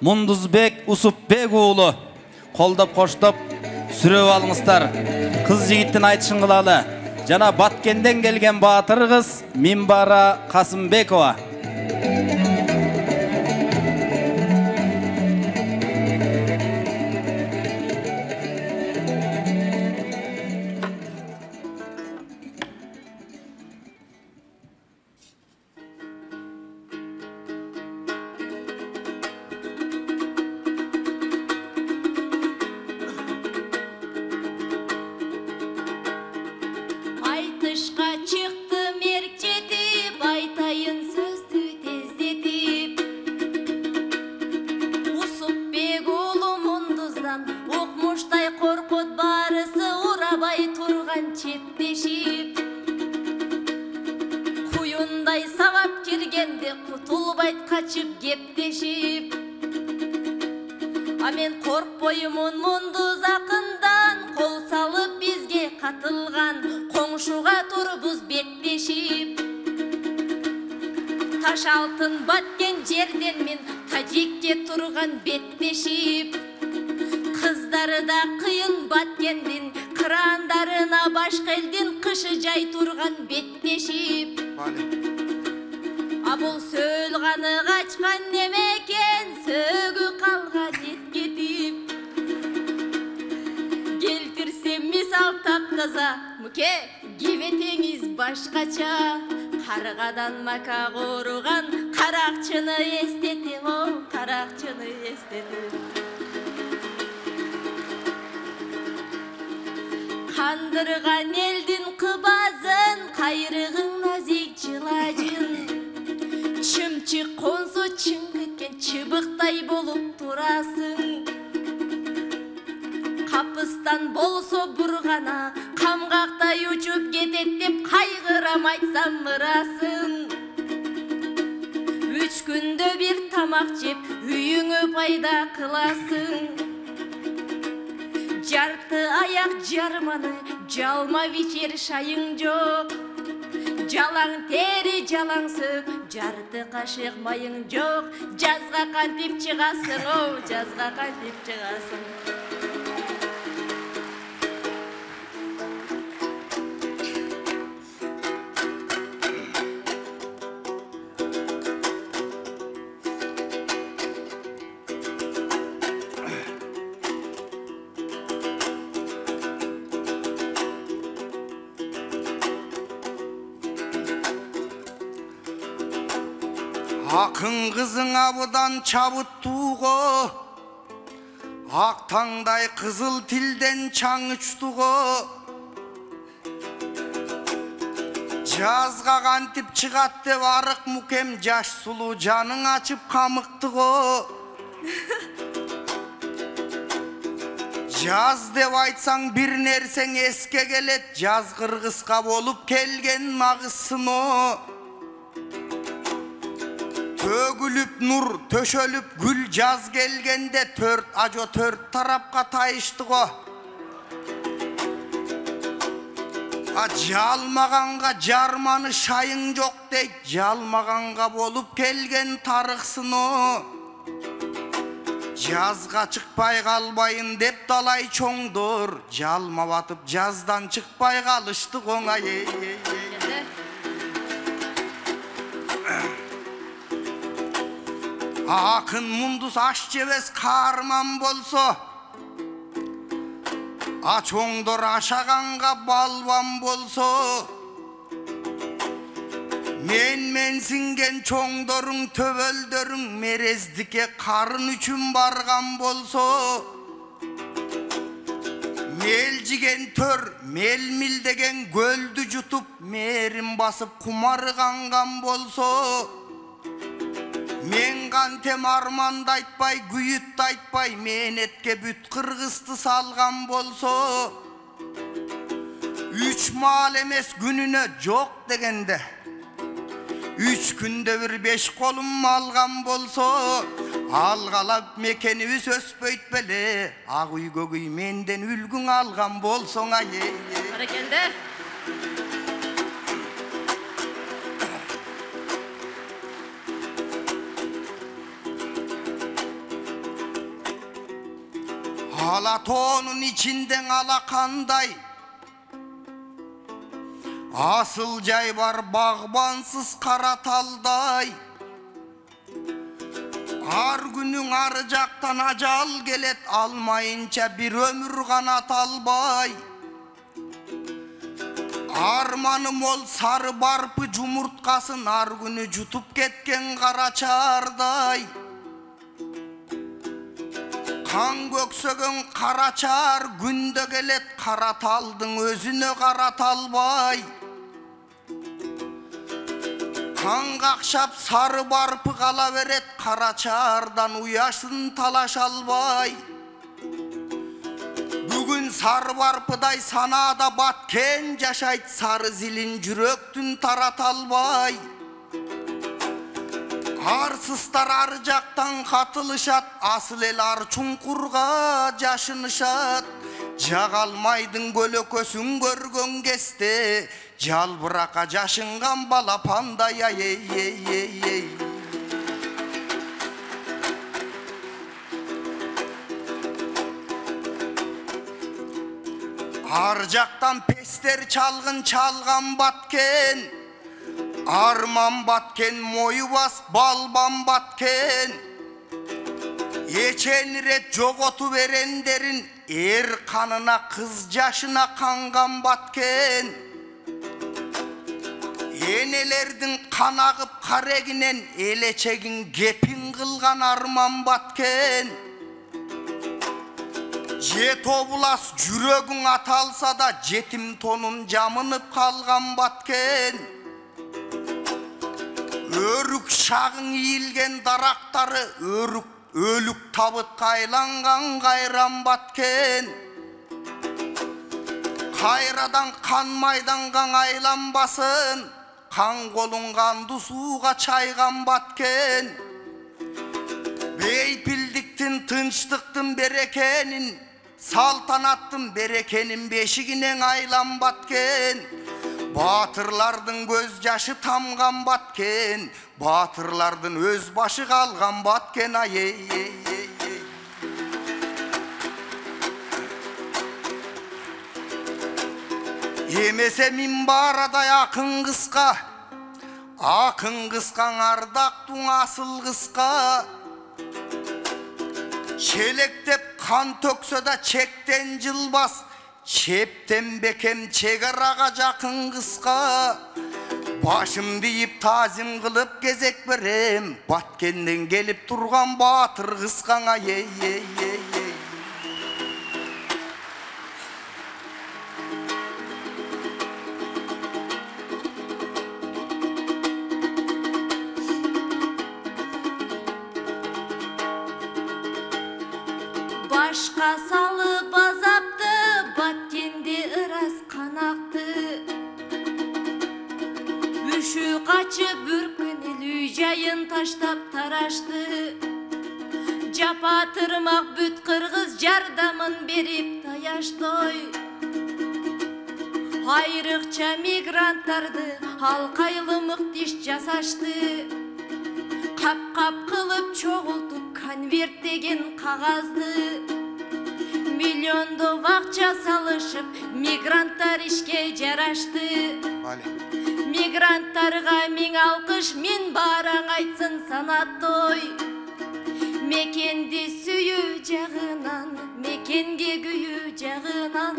Munduzbek Usupbek уулу. Koldop koştop sürüp alыңızдар. Kız jigittin aytышын kılalı. Jana Batkenden gelgen batır kız Minbara Kasımbekova. Amen korkpoyumun munduz akından kol salıp bizge katılgan koңшуга турбуз беттешип Taş altın batken жерден мен Тажикте турган беттешип Кыздары да кыйын Баткендин кырандарына башка элдин кышы жай турган беттешип А бул сөөлганы качкан немекен сөгү калган кетип Келтирсем мисал таптаза муке кебетеңиз башкача Каргадан мака кууруган каракчыны эстетем о каракчыны эстетем Кандырган элдин кыбазын кайрыгың назик жылажын Чымчык консо чың кеткен чыбыктай болуп турасың Капыстан болсо бургана камгактай учуп кетет деп кайгырам айтсам ырасың 3 күндө бир тамак жеп үйүңө пайда кыласың Жарты аяк жарманы жалма бичер шайың жок Жалаң тери жалаң сөп жарты кашык майың жок Жазга кантип чыгасың о жазга кантип чыгасың Акын кызың абыдан чабыттуго Ак таңдай кызыл тилден чаң учтуго Жазга кантип чыгат деп арык мукем жаш сулуу жаның ачып камыктыго Жаз деп айтсаң бир нерсең эске келет Жаз кыргызга болуп келген магысыно Төгүлүп нур, төшөлүп гүл жаз келгенде Төрт ажо төрт тарапка тайыштыго А жалмаганга жарманы шайың жок дейт Жалмаганга болуп келген тарыксыно Жазга чыкпай калбайын деп талай чоңдор Жалма батып жаздан чыкпай калышты оңай Акын мундуз аш жебес каарман болсо А чоңдор ашаганга балбан болсо Менсинген чоңдоруң төбөлдөрүң мерездикке карын үчүн барган болсо Мелжиген төр мелмилдеген көлдү жутуп Мерин басып кумарганган болсо Мен кантем арманды айтпай, күйүттү айтпай, мээнетке бүт кыргызды салган болсо 3 маал эмес күнүнө жок дегенде 3 күндө бир 5 колум алган болсо алгалап мекенибиз өспөйт беле ак үй көк үй менден үлгүң алган болсоң ай Баракелде Alatoğunun içinden alakандай, asıl cay var bağbansız Karatalday. Ar günün arıcaktan acal gelet, almayınca bir ömür kanat albay. Armanım ol sarı barpı cumurtkasın, ar günü jutup ketken Karaçarday. Kan göksögün Karaçar günde gelet, Karataldın özüne Karatalbay. Kan kakşap sarı barpı kalaveret, Karaçardan uyaşın talaş albay. Bugün sarı barpıday sana da batken yaşayt, sarı zilin jüröktün Taratalbay. Arsızlar arıcaktan katılışat, asıl el ar çunkurga yaşınışat. Jagalmaydın gölökösün görgön keste, jal bıraka yaşıngan bala pandaya ey ey ey ey. Arcaktan pester çalgan batken, arman batken moyu bas balban batken. Geçen ret jogotu verenderin, er kanına kız yaşına kangan batken. Enelerdin kan ağıp kareginen, eleçegin gepin kılgan arman batken. Jet obulas jürögün atalsa da, jetim tonun jamınıp kalgan batken. Örük şağın iyilgen daraktarı, ölük tabıt kaylangan kayran batken. Kayradan kan maydangan aylanbasın, kan kolun kandu suğa çaygan batken. Beypildiktin tınçtıktın berekenin, saltanattın berekenin beşiginen aylan batken. Batırlardın göz yaşı tamgan batken, batırlardın öz başı kalgan batken ay ey ey ey. Yemese minbarada yakın kıska, akın kıskan ardaktun asıl kıska. Çelektep kan tökse da çekten cılbas, çepten bekem çegaraga jakın kıska. Başım deyip tazim kılıp gezek berem, batkenden gelip turgan batır kıskana ey ey ey ey. Başka salıp azaptı, batkendi ıras kanaktı. Üşü kaçıp bürkünülü jayın taştap taraştı. Japa tırmak büt kırgız jardamın berip tayaştoy. Ayrıkça migrantlardı halkaylı diş jasaştı. Kap kılıp çoğultup konverttegen kagazdı. Milyondu vakça salışıp migrantlar işke jaraştı. Migrantlarga min alkış, min barang aytsın sanatoy. Mekendi süyü jagınan, mekenге güyü jagınan.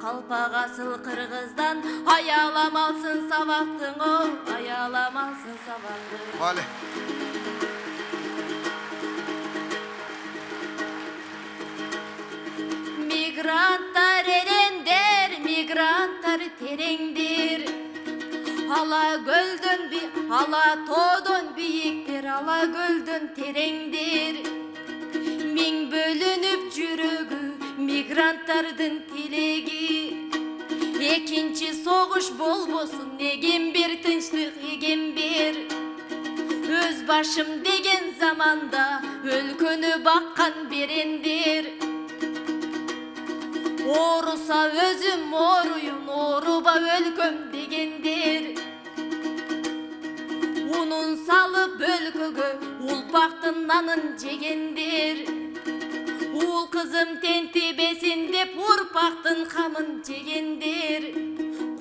Kalpak asıl Kırgızdan, ayalamalsın sabaktın o, ayalamalsın sabaktın. Vale. Migrantlar erendir, migrantlar terengdir. Ala gölden ala toğdan büyüktir, ala gölden terengdir. Min bölünüp jürögü, migrantlardın tilegi. Ekinci soğuş bolbosun, egen bir tınçlık, egen bir. Öz başım degen zamanda, өлкөнү bakkan birindir. Orusa özüm oruyun, oruba өлкөm degendir. Unun salıp өлкөгө, ulpaktın nanın jegendir. Ул кызым тентибесин деп урпактын камын жегендер.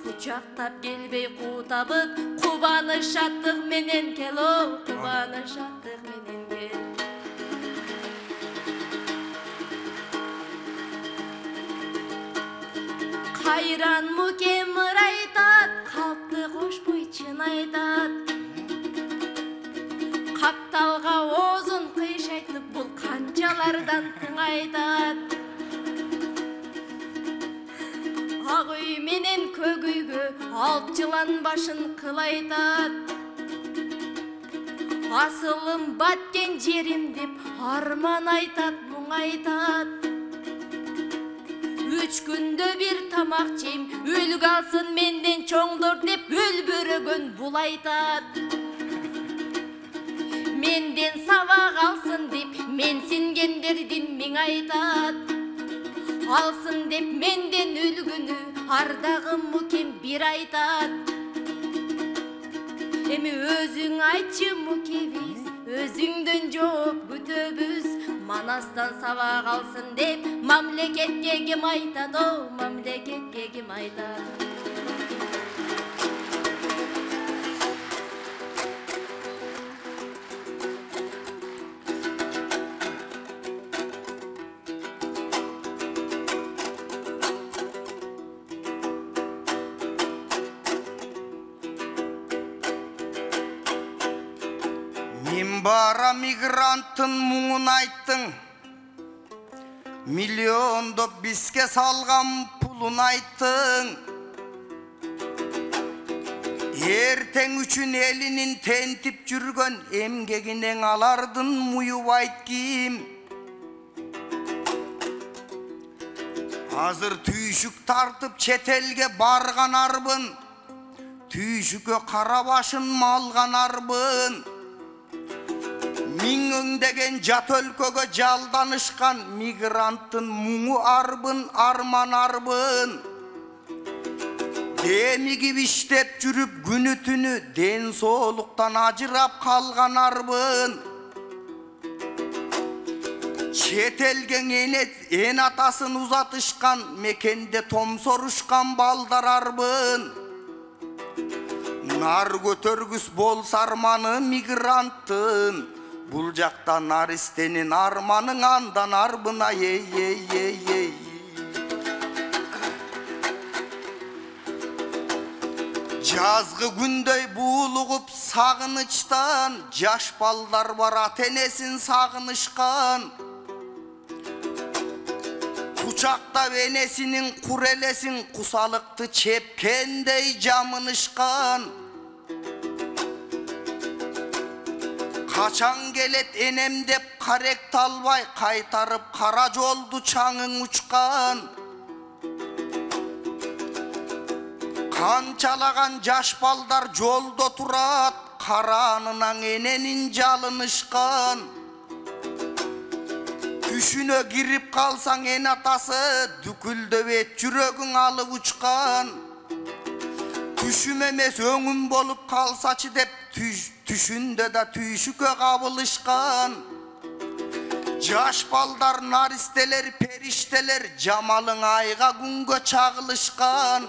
Кучактап келбей кутабыт, кубаныч шаттык менен кел, о, кубаныч шаттык менен кел. Кайран мукем ыр айтат, калпты кошпой чын айтат. Капталга оозун кыйшайтып, бул канчалардан тың айтат. Ак үй менен көк үйгө алып жылан башын кыл айтат. Асылым баткен жерим деп арман айтат, мұң айтат. 3 күндө бир тамак жейм, үлгү алсын менден чоңдор деп өлбөрөгөн бул айтат. Менден сабак алсын деп мен сенгендердин миң айтат. Алсын деп менден үлгүнү ардагым мукем бир айтат. Эми өзүң айтчы мукебиз, өзүңдөн жооп күтөбүз. Манастан сабак алсын деп мамлекетке ким айтат, о, мамлекетке ким айтат. Мен бара мигранттын мұңын айттың, миллиондоп бизге салган пулун айттың. Эртең үчүн элинин тентип жүргөн эмгегинен алардын муюбайт ким. Азыр түйшүк тартып чет элге барган арбын, түйшүккө кара башын малган арбын. Миң деген жат өлкөгө жалданышкан мигранттын муңу арбын, арман арбын. Демигип иштеп жүрүп күнү түнү ден соолуктан ажырап калган арбын. Чет элге эн атасын узатышкан, мекенде томсорушкан балдар арбын. Нар көтөргүс болса арманы мигранттын, бул жакта наристенин арманың андан арбына, ей. Жазгы күндөй буулугуп сагынычтан, жаш балдар бар ата энесин сагынышкан. Кучактап энесинин кур элесин кусалыкты чепкендей жамынышкан. Качан келет энем деп каректи албай, кайтарып кара жолду чаңың учкан. Канчалаган жаш балдар жолдо турат, каранынан эненин жалынышкан. Түшүнө кирип калсаң эн атасы, дүкүлдөп эт жүрөгүң алып учкан. Түшүм эмес өңүм болуп калсачы деп түшүндө да түйшүккө кабылышкан. Жаш балдар, наристелер, периштелер, жамалың айга күнгө чагылышкан.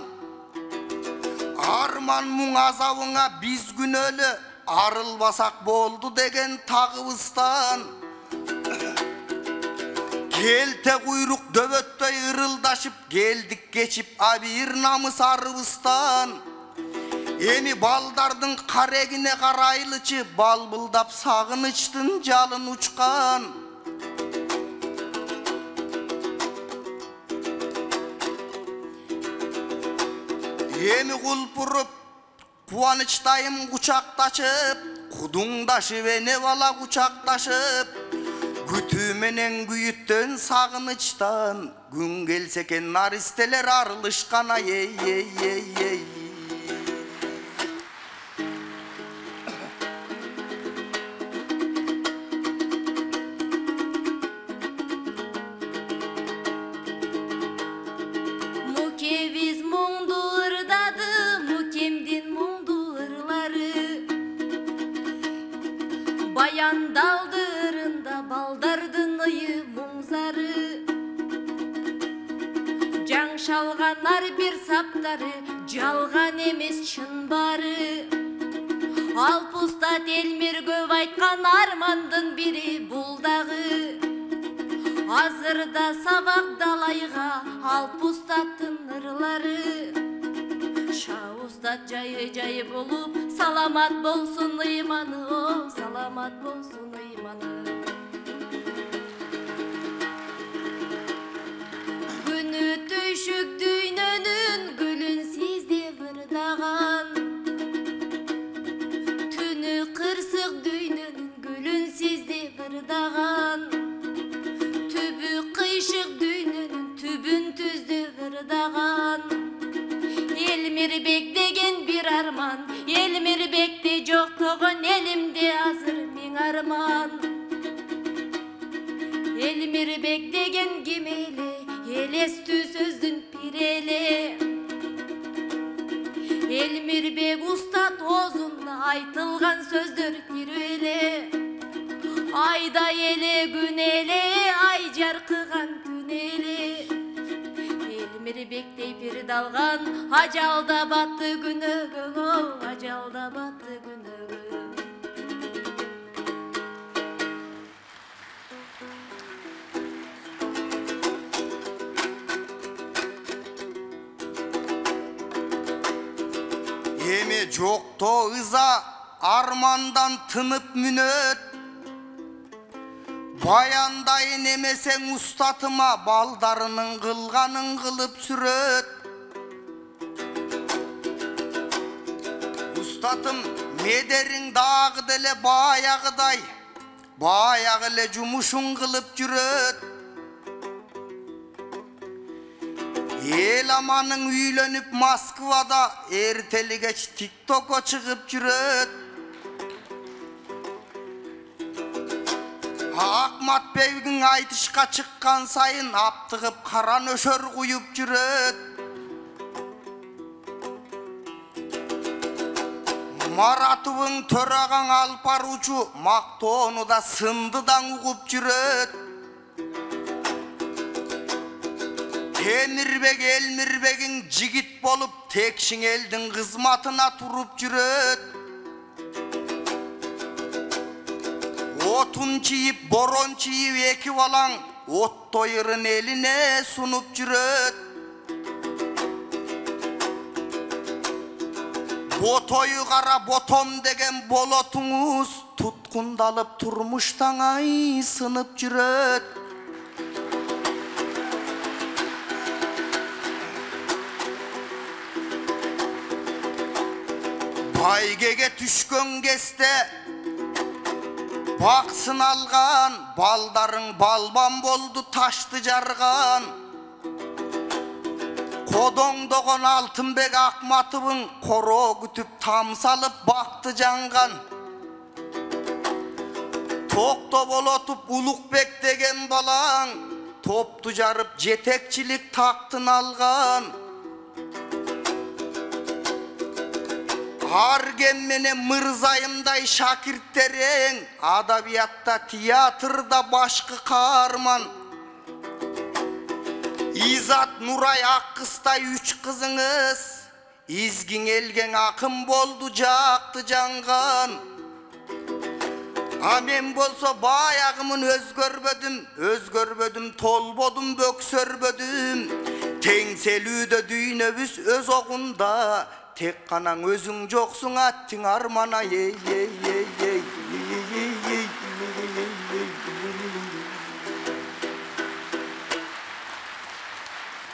Арман мұң азабыңа биз күнөлү, арылбасак болду деген тагыбыздан. Келте куйрук дөбөттөй ырылдашып, келдик кечип абийир намыс арыбыздан. Эми балдардын карегине карайлычы, балбылдап сагынычтын жалын учкан. Эми кулпуруп, кубанычтайым кучакташып, кудуңдашып, эне бала кучакташып, күтүү менен күйүттөн сагынычтан, күн келсе экен наристелер арылышкан, ей. Мукебиз муңду ырдады, мукемдин муңду ырлары. Баяндалды ырында балдардын ыйы муңзары. шалған ар бир саптары жалған емес шын бары. Алп устат Элмир көп айткан армандын бири бул дагы. Азырда сабак далайга алп устаттын ырлары. Шаа устат жайы болуп саламат болсун ыйманы, о саламат болсун ыйманы. Күнү түйшүк дүйнөнүн гүлүн сизде ырдаган. Түнү кырсык дүйнөнүн гүлүн сизде ырдаган. Түбү кыйшык дүйнөнүн түбүн түздү ырдаган. Элмирбек деген бир арман, Элмирбекте жоктогон элимде азыр миң арман. Элмирбек деген ким эле, элестүү сөздүн пиреле. Элмирбек устат оозунда айтылган сөздөр кирбеле. Айда эле күн эле, ай жаркыган түн эле. Элмирбектей пир далган, ажалда батты күнөөгө, ажалда батты күнөөгө. Эми жокто ыза армандан тынып мүнөт. Баяндайын эмесең устатыма балдарынын кылганын кылып сүрөт. Устатым медериң дагы деле баягыдай, баягы эле жумушун кылып жүрөт. Эл аманың үйлөнүп Москвада эртели кеч тиктокко чыгып жүрөт. Акматбегиң айтышка чыккан сайын аптыгып кара нөшөр куюп жүрөт. Маратовың төрагаң алып баруучу мактоону да сындыдан угуп жүрөт. Темирбек Элмирбегиң жигит болуп текшиң элдин кызматына туруп жүрөт. Отун чийип, борон чийип эки балаң оттойырын элине сунуп жүрөт. Ботою кара ботом деген болотуңуз туткундалып турмуштан ай сынып жүрөт. Байгеге түшкөн кезде баксын алган, балдарың балбан болду ташты жарган. Кодоңдогон Алтынбек Акматовың коро күтүп там салып бакты жанган. Токто болотуп Улукбек деген балаң топту жарып жетекчилик тактын алган. Аргем менен Мырзайымдай шакирттериң адабиятта, театрда башкы каарман. Изат Нурай Аккыстай 3 кызыңыз изгиң элген акын болду жакты жанган. А мен болсо баягымын өзгөрбөдүм, толбодум, бөксөрбөдүм. Теңселүүдө дүйнөбүз өз огунда, тек канаң өзүң жоксуң аттың армана, ей.